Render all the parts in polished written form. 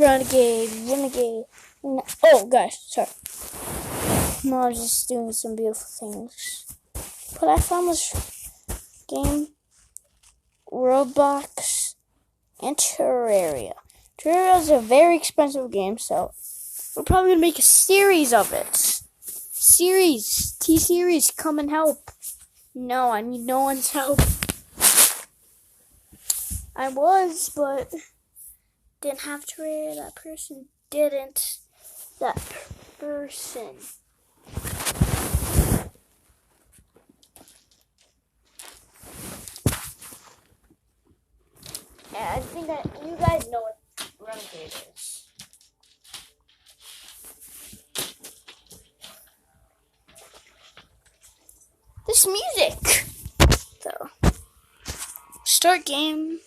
Renegade. Oh, guys, sorry. No, I was just doing some beautiful things. But I found this game, Roblox, and Terraria. Terraria is a very expensive game, so we're probably going to make a series of it. T-Series, come and help. No, I need no one's help. I was, but didn't have Terraria. That person didn't. That person. Yeah, I think that you guys know what Renegade is. This music, though. Start game.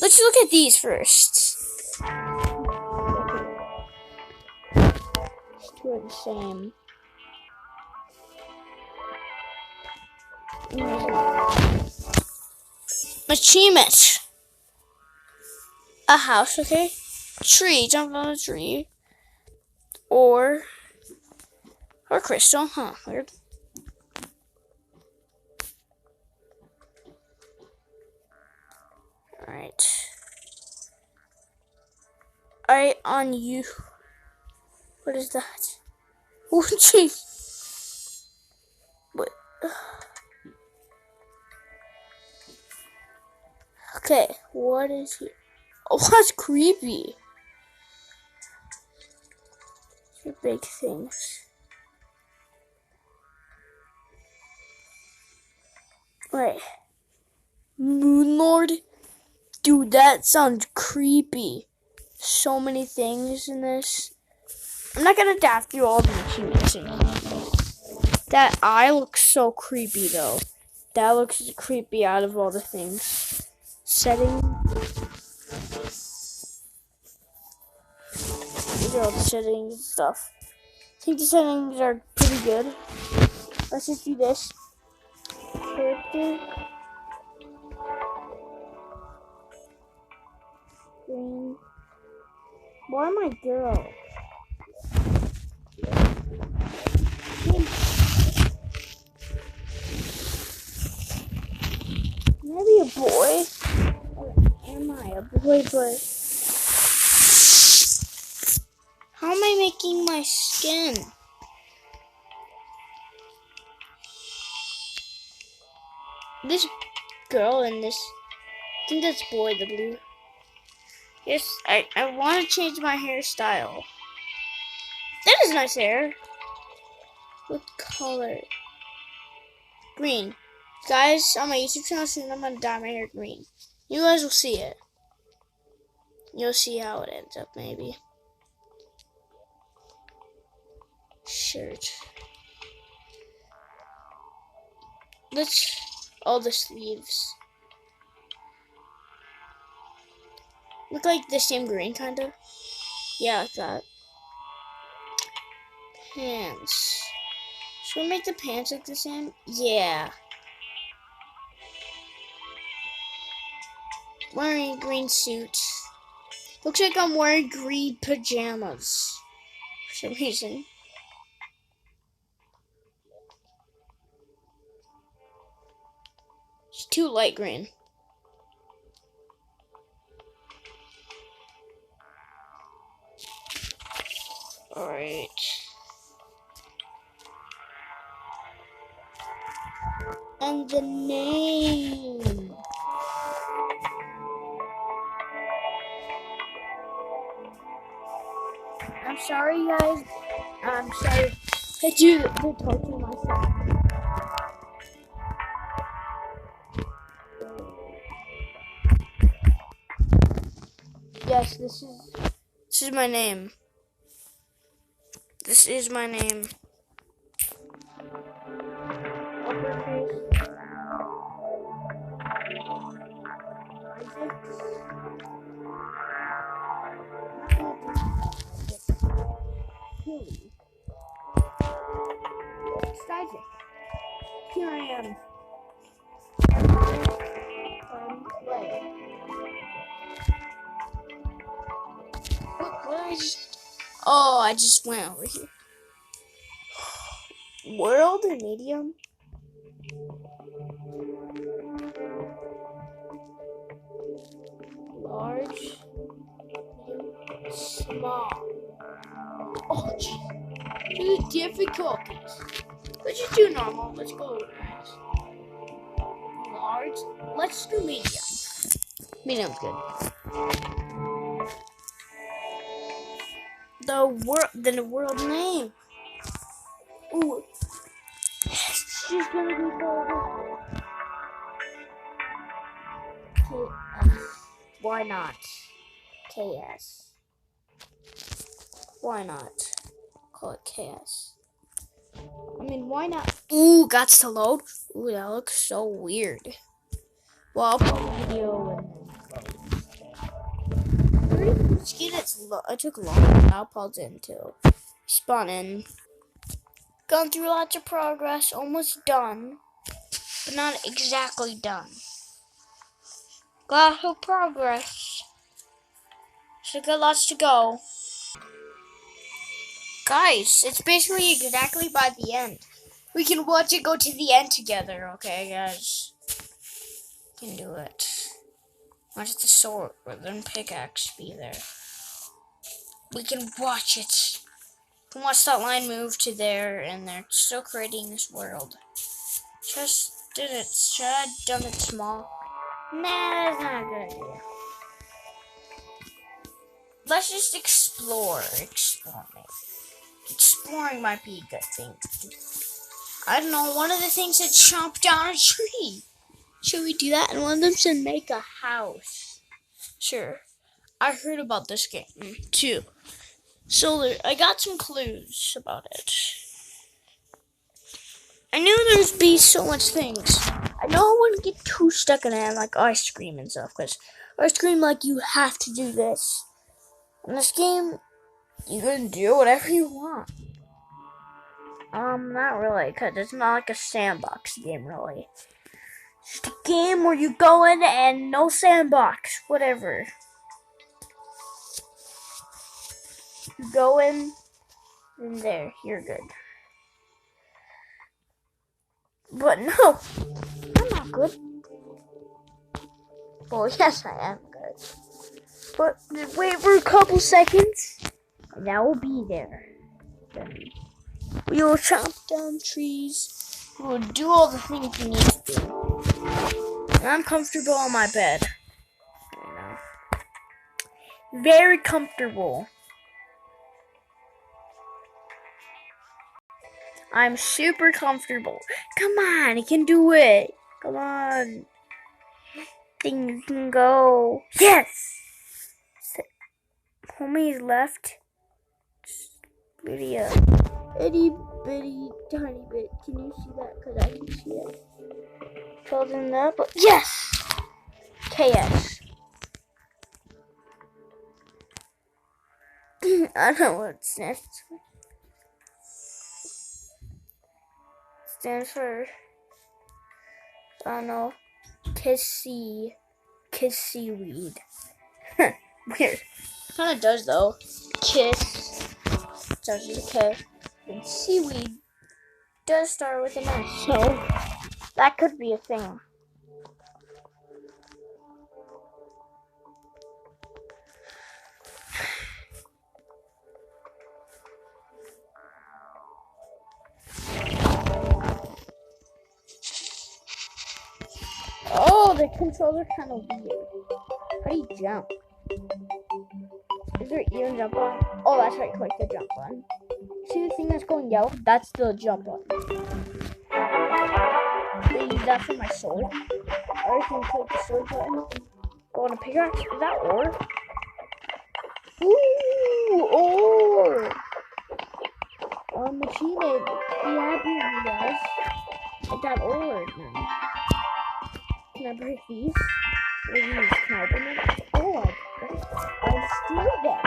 Let's look at these first. Two are the same. Achievement. A house, okay? Tree, jump on a tree. Or crystal, huh? Weird. Alright. On you. What is that? Oh, jeez. What? Okay, what is here? Oh, that's creepy. These are big things. Wait. Moon Lord? Dude, that sounds creepy. So many things in this. I'm not gonna daft through all the achievements. That eye looks so creepy, though. That looks creepy out of all the things. Setting. These are all the settings and stuff. I think the settings are pretty good. Let's just do this. Character. Green. Why am I girl? Maybe a boy. Or am I a boy? But how am I making my skin? This girl and this, I think that's boy, the blue. Yes, I want to change my hairstyle. That is nice hair. What color? Green. Guys, on my YouTube channel soon, I'm going to dye my hair green. You guys will see it. You'll see how it ends up, maybe. Shirt. All the sleeves. Look like the same green, kinda. Yeah, like that. Pants. Should we make the pants look the same? Yeah. Wearing a green suit. Looks like I'm wearing green pajamas. For some reason. It's too light green. Alright. And the name. I'm sorry, guys. I'm sorry. I do the torture myself. Yes, this is my name. This is my name. Isaac. Here I am. Play. I just went over here. World and medium. Large. Medium. Small. Oh, geez. Do the difficulties. Let's just do normal. Let's go nice. Large. Let's do medium. Medium's good. The world name. Ooh. She's gonna be called KS. Why not? KS. Why not? Call it KS. I mean, why not? Ooh, got to load. Ooh, that looks so weird. Well, I'll put the video and then it took long. I'll pause it until spawn in. Gone through lots of progress, almost done, but not exactly done. Lots of progress. So got lots to go. Guys, it's basically exactly by the end. We can watch it go to the end together, okay, guys? Can do it. Watch the sword and pickaxe be there. We can watch it. We can watch that line move to there, and they're still creating this world. Just did it. Should I have done it small? Nah, that's not a good idea. Let's just explore. Exploring might be a good thing to do. I don't know, one of the things that chomp down a tree. Should we do that? And one of them should make a house. Sure. I heard about this game, too. So I got some clues about it. I knew there'd be so much things. I know I wouldn't get too stuck in it, like ice cream and stuff, because ice cream, like, you have to do this. In this game, you can do whatever you want. Not really, because it's not like a sandbox game, really. It's just a game where you go in and no sandbox, whatever. You go in, and there, you're good. But no, I'm not good. Well, yes, I am good. But just wait for a couple seconds, and I will be there. Then we will chop down trees. We will do all the things we need to do. And I'm comfortable on my bed. Very comfortable. I'm super comfortable. Come on, you can do it. Come on. Things can go. Yes! How many is left? Video. Itty bitty tiny bit. Can you see that? Because I can see it. Frozen up. Yes! KS. I don't know what it stands for. Stands for, I don't know, kissy weed. Weird. Kind of does though. Kiss starts with a K, and seaweed does start with an S. So that could be a thing. Oh, the controls are kind of weird. How do you jump? Is there even jump button? Oh, that's right, click the jump button. See the thing that's going yellow? That's the jump button. They use that for my sword. Or you can click the sword button. Go on a pickaxe. Is that ore? Ooh, ore! Achievement. Be happy with you guys. I got ore now. Can I break these? What are these? Can I open them? Oh, I'll steal them.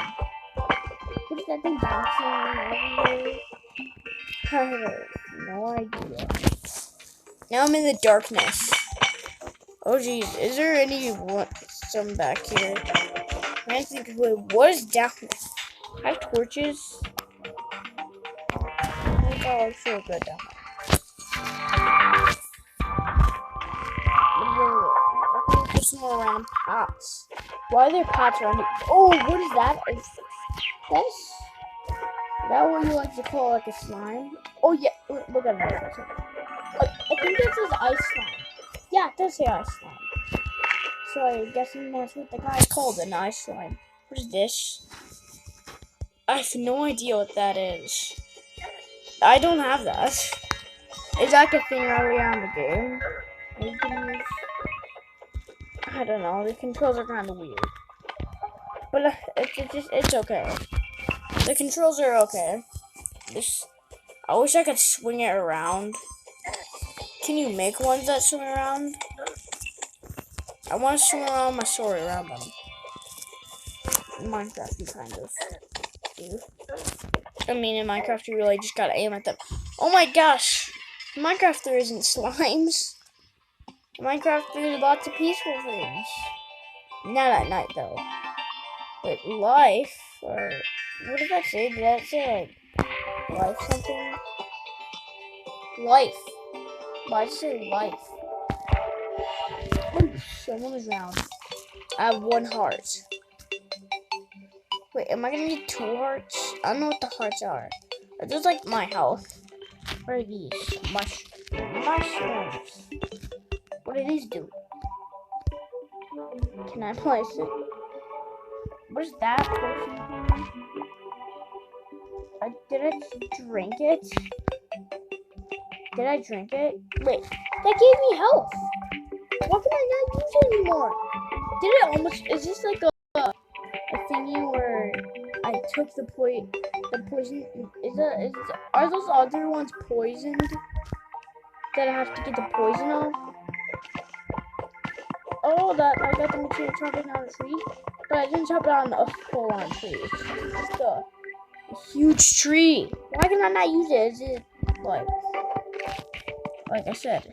What is that thing bouncing everywhere? I have no idea. Now I'm in the darkness. Oh geez, is there some back here? I think, wait, what is down there? I have torches. Oh, it's so good down there. I think there's some more random pots. Why are there pots around here? Oh, what is that? Is that what you like to call like a slime? Oh yeah, look at that. I think this is ice slime. Yeah, it does say ice slime. So I'm guessing that's what the guy called an ice slime. What is this? I have no idea what that is. I don't have that. Is that a thing early on in the game? I don't know. The controls are kind of weird, but it's okay. The controls are okay. I wish I could swing it around. Can you make ones that swing around? I want to swing around my sword around them. Minecraft, you kind of do. I mean, in Minecraft, you really just gotta aim at them. Oh my gosh! In Minecraft, there isn't slimes. In Minecraft, there's lots of peaceful things. Not at night, though. Wait, life? Or what did that say? Did that say, like, life something? Life. Why did it say life? Oh, someone is around. I have 1 heart. Wait, am I gonna need 2 hearts? I don't know what the hearts are. Are those like my health? What are these? Mushrooms. What do these do? Can I place it? What is that potion? Did I drink it? Did I drink it? Wait, that gave me health. Why can I not use it anymore? Did it almost? Is this like a thingy where I took the poison? Are those other ones poisoned? That I have to get the poison off? Oh, that I got the material chopping down a tree, but I didn't chop down a full-on tree. It's just a huge tree. Why can I not use it? Is it like I said,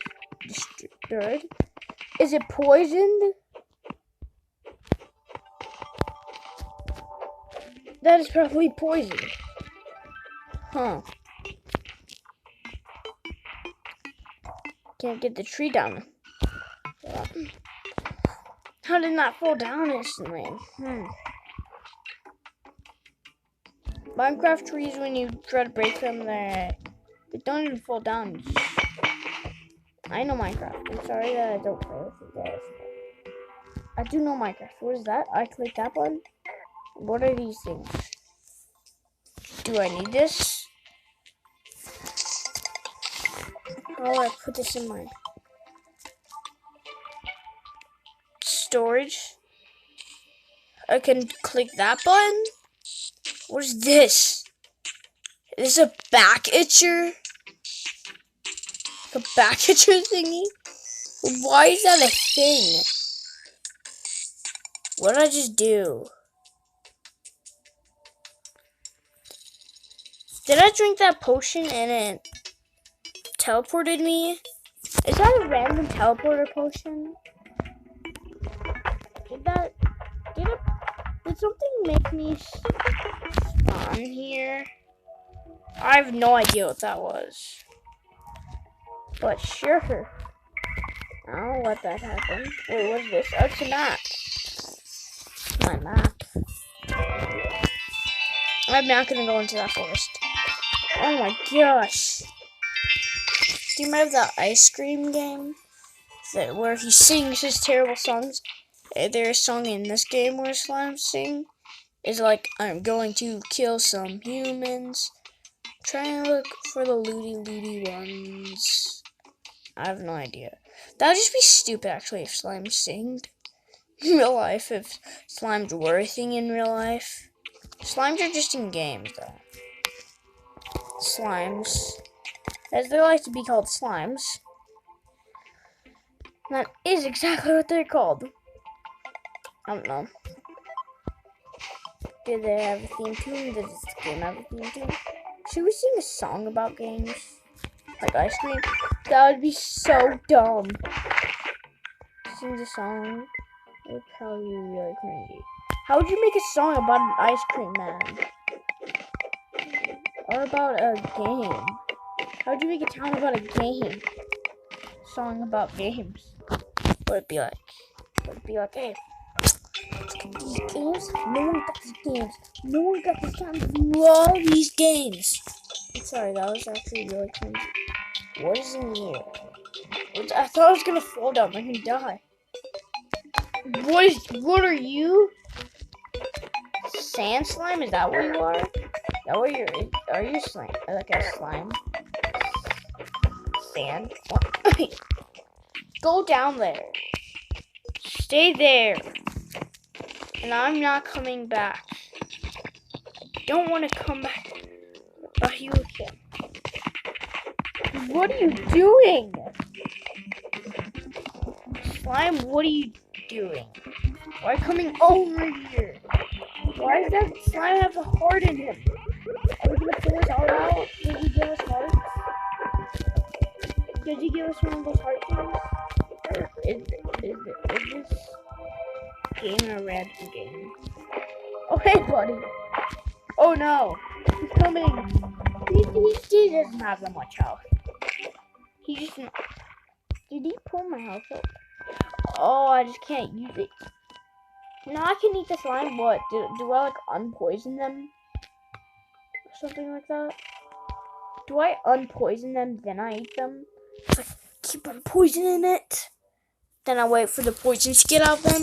destroyed? Is it poisoned? That is probably poison. Huh. Can't get the tree down. How did it not fall down instantly? Minecraft trees, when you try to break them, they don't even fall down. I know Minecraft. I'm sorry that I don't play with you guys. I do know Minecraft. What is that? I click that button. What are these things? Do I need this? How do I put this in my storage? I can click that button. What is this? Is this a back itcher? A back itcher thingy? Why is that a thing? What did I just do? Did I drink that potion and it teleported me? Is that a random teleporter potion? Did something make me spawn here? I have no idea what that was. But sure. I'll let that happen. Wait, what is this? Oh, it's a map. My map. I'm not gonna go into that forest. Oh my gosh. Do you remember that ice cream game? Where he sings his terrible songs? There's a song in this game where slimes sing. It's like, I'm going to kill some humans. Try and look for the looty ones. I have no idea. That would just be stupid, actually, if slimes sing in real life. If slimes were a thing in real life. Slimes are just in games, though. Slimes. As they like to be called slimes. That is exactly what they're called. I don't know. Do they have a theme tune? Does this game have a theme tune? Should we sing a song about games? Like ice cream? That would be so dumb. Sing the song. It would probably be really cringy. How would you make a song about an ice cream man? Or about a game. How'd you make a town about a game? Song about games. What would it be like? Would it be like, hey, these games? No one got these games. No one got these games. Love these games. I'm sorry, that was actually really cringy. What is in here? I thought I was gonna fall down like and die. What are you? Sand slime? Is that what you are? Are you slime? Like a slime? Sand? What? Go down there. Stay there. And I'm not coming back. I don't want to come back. Are you okay? What are you doing? Slime, what are you doing? Why coming over here? Why does that slime have a heart in him? Are we gonna fill his heart out? Did he give us hearts? Did he give us one of those heart things? Or is this game a random game? Oh hey buddy! Oh no! He's coming! He doesn't have that much health. He just... Did he pull my health up? Oh, I just can't use it. Now I can eat the slime. What? Do I like unpoison them? Or something like that? Do I unpoison them, then I eat them? It's like, keep unpoisoning it. Then I wait for the poison to get out of them.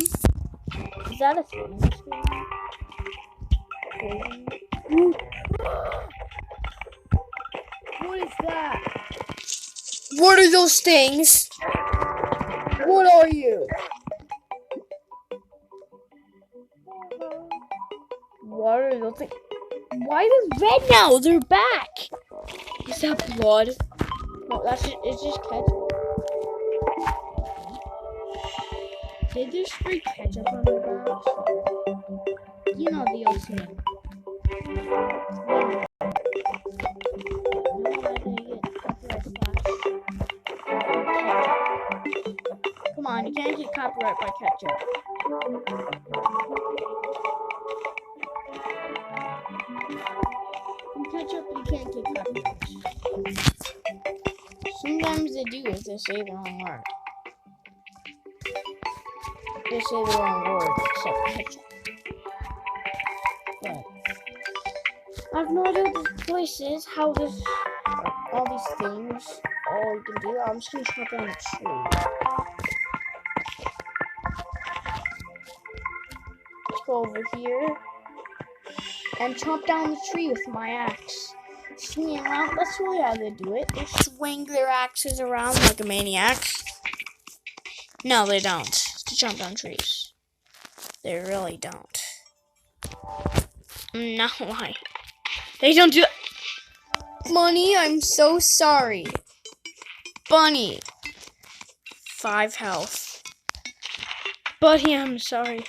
Is that a thing? What is that? What are those things? What are you? What are those things? Why is it red now? They're back. Is that blood? No, it's just ketchup. Did they spray ketchup on my back? You know the old saying. Come on, you can't get copyright by ketchup. From ketchup, you can't get copyright. Sometimes they do if they say the wrong word. They say the wrong word, except ketchup. But I have no idea what this place is, how this, all these things, all you can do. I'm just gonna chop down a tree. Let's go over here and chop down the tree with my axe. Swing around. That's really how they do it. They swing their axes around like a maniac. No, they don't. To chop down trees. They really don't. I'm not lying. They don't do that. Bunny, I'm so sorry. Bunny. 5 health. Bunny, I'm sorry.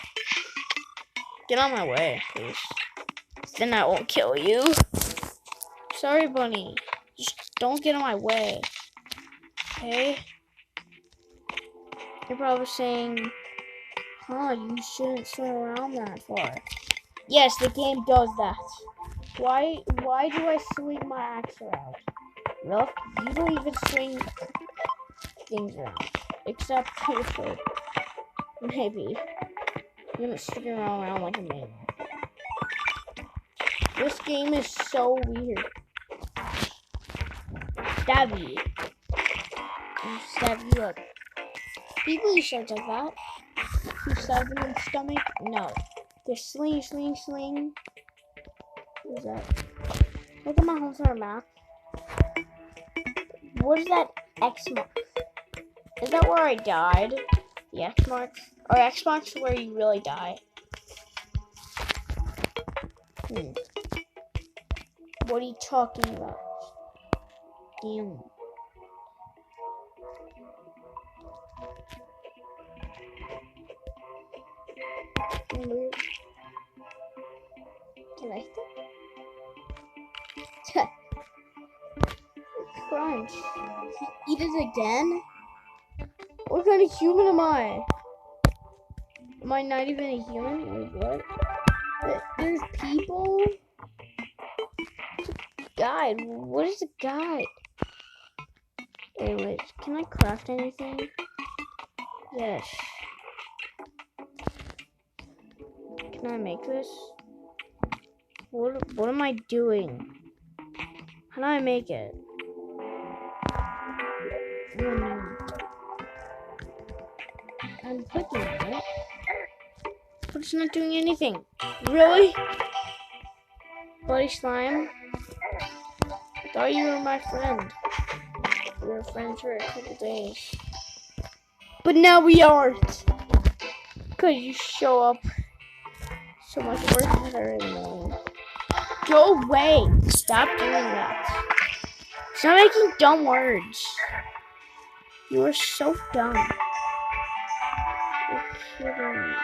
Get on my way, please. Then I won't kill you. Sorry, Bunny. Just don't get in my way. Okay? You're probably saying, huh, you shouldn't swing around that far. Yes, the game does that. Why do I swing my axe around? Well, you don't even swing things around. Except your foot. Maybe. You're not sticking around like a maniac. This game is so weird. Stabby. Stab you up. People use swords like that. You stab them in the stomach? No. They're sling. What is that? Look at my home center map. What is that X mark? Is that where I died? The X marks? Or X marks where you really die? What are you talking about? Damn. Can I stop? Crunch. Eat it again? What kind of human am I? Am I not even a human? Wait, what? There's people? guide? What is the guide? Anyways, can I craft anything? Yes. Can I make this? What am I doing? How do I make it? Oh no. I'm clicking on it, but it's not doing anything. Really? Bloody slime? I thought you were my friend. We were friends for a couple days. But now we aren't. Because you show up so much worse than annoying. Go away. Stop doing that. Stop making dumb words. You are so dumb. You're kidding me.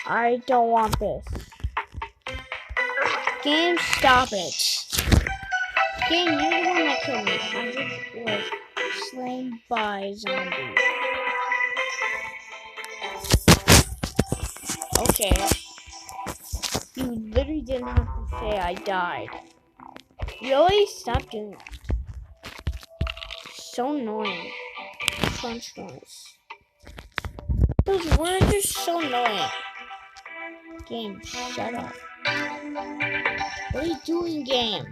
I don't want this. Game, stop it. Game, you're the one that killed me. I just was slain by zombies. Okay. You literally didn't have to say I died. Really? Stop doing that. So annoying. Crunch noise. Those words are so annoying. Game, shut up. What are you doing, game?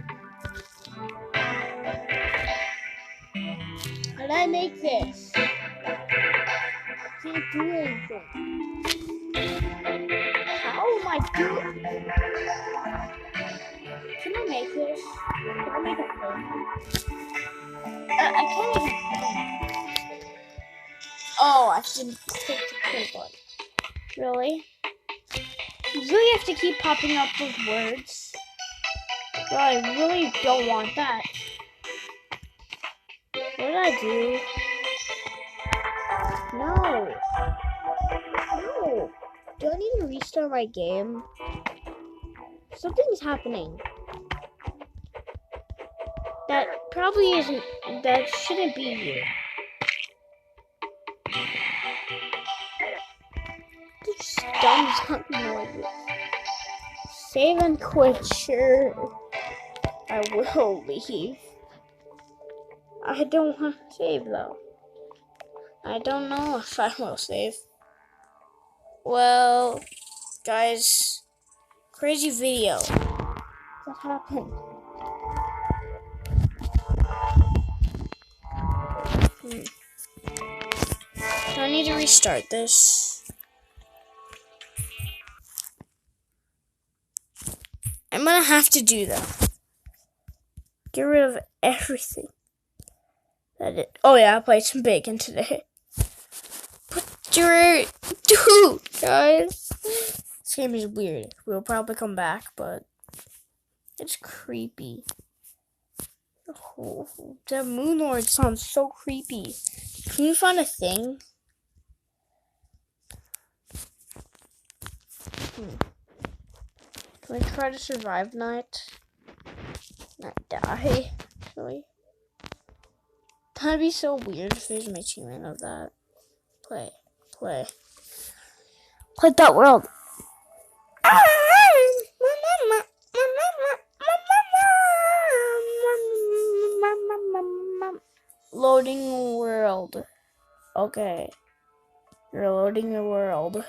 How did I make this? I can't do anything. How am I doing? Can I make this? Can I make a thing? I can't even think. Oh, I should take the play button. Really? You really have to keep popping up with words. Well, I really don't want that. What did I do? No. No. Do I need to restart my game? Something's happening. That probably isn't. That shouldn't be here. Just dumb zombie noises. Save and quit, sure. I will leave. I don't want to save though. I don't know if I will save. Well, guys, crazy video. What happened? I need to restart this. I'm gonna have to do that. Get rid of everything. Oh yeah, I played some bacon today. But dude, guys, this game is weird. We'll probably come back, but it's creepy. Oh, the Moon Lord sounds so creepy. Can you find a thing? Can I try to survive night? Not die, actually. That'd be so weird if there's an achievement of that. Play that world. Loading world. Okay. You're loading the world.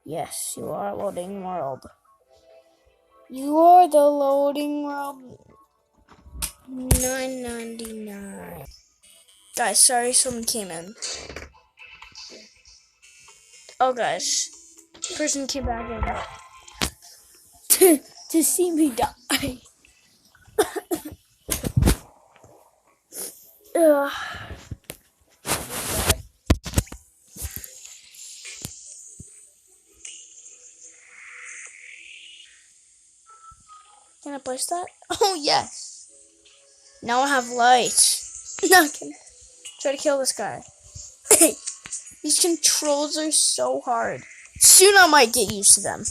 Yes, you are loading world. You are the loading world. $9.99. Guys, sorry someone came in. Oh, guys. Person came back in. to see me die. Ugh. Can I place that? Oh, yes. Now I have light. Now I can try to kill this guy. These controls are so hard. Soon I might get used to them.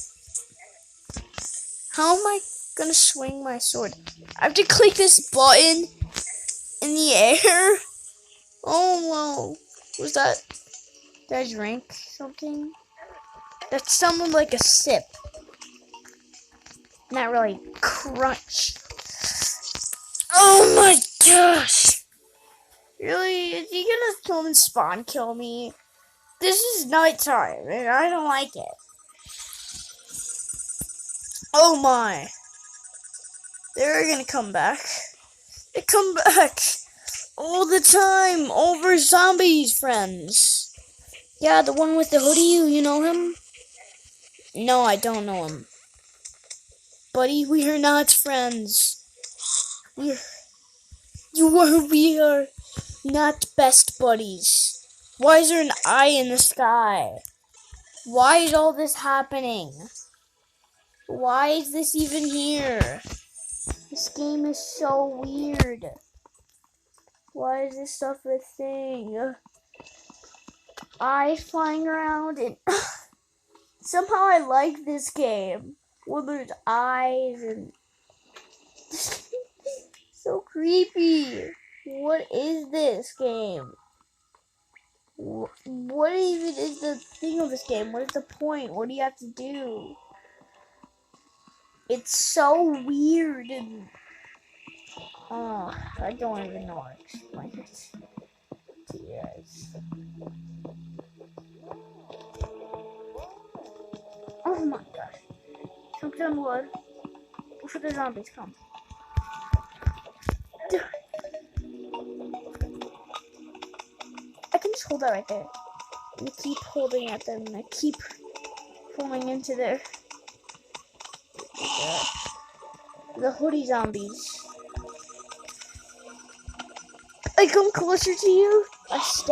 How am I gonna swing my sword? I have to click this button in the air? Oh, whoa. Was that? Did I drink something? That sounded like a sip. Not really. Crunch. Oh my gosh! Really? Is he gonna come and spawn kill me? This is nighttime, and I don't like it. Oh my. They're gonna come back. They come back all the time over zombies, friends. Yeah, the one with the hoodie, you know him? No, I don't know him. Buddy, we are not friends. We are not best buddies. Why is there an eye in the sky? Why is all this happening? Why is this even here? This game is so weird. Why is this stuff a thing? Eyes flying around and somehow I like this game. Where there's eyes and so creepy. What is this game? What even is the thing of this game? What is the point? What do you have to do? It's so weird and I don't even know how to explain it to you guys. Oh my gosh. Jump down wood before the zombies come. I can just hold that right there. And keep holding at them and I keep falling into there. The hoodie zombies. I come closer to you. I stab.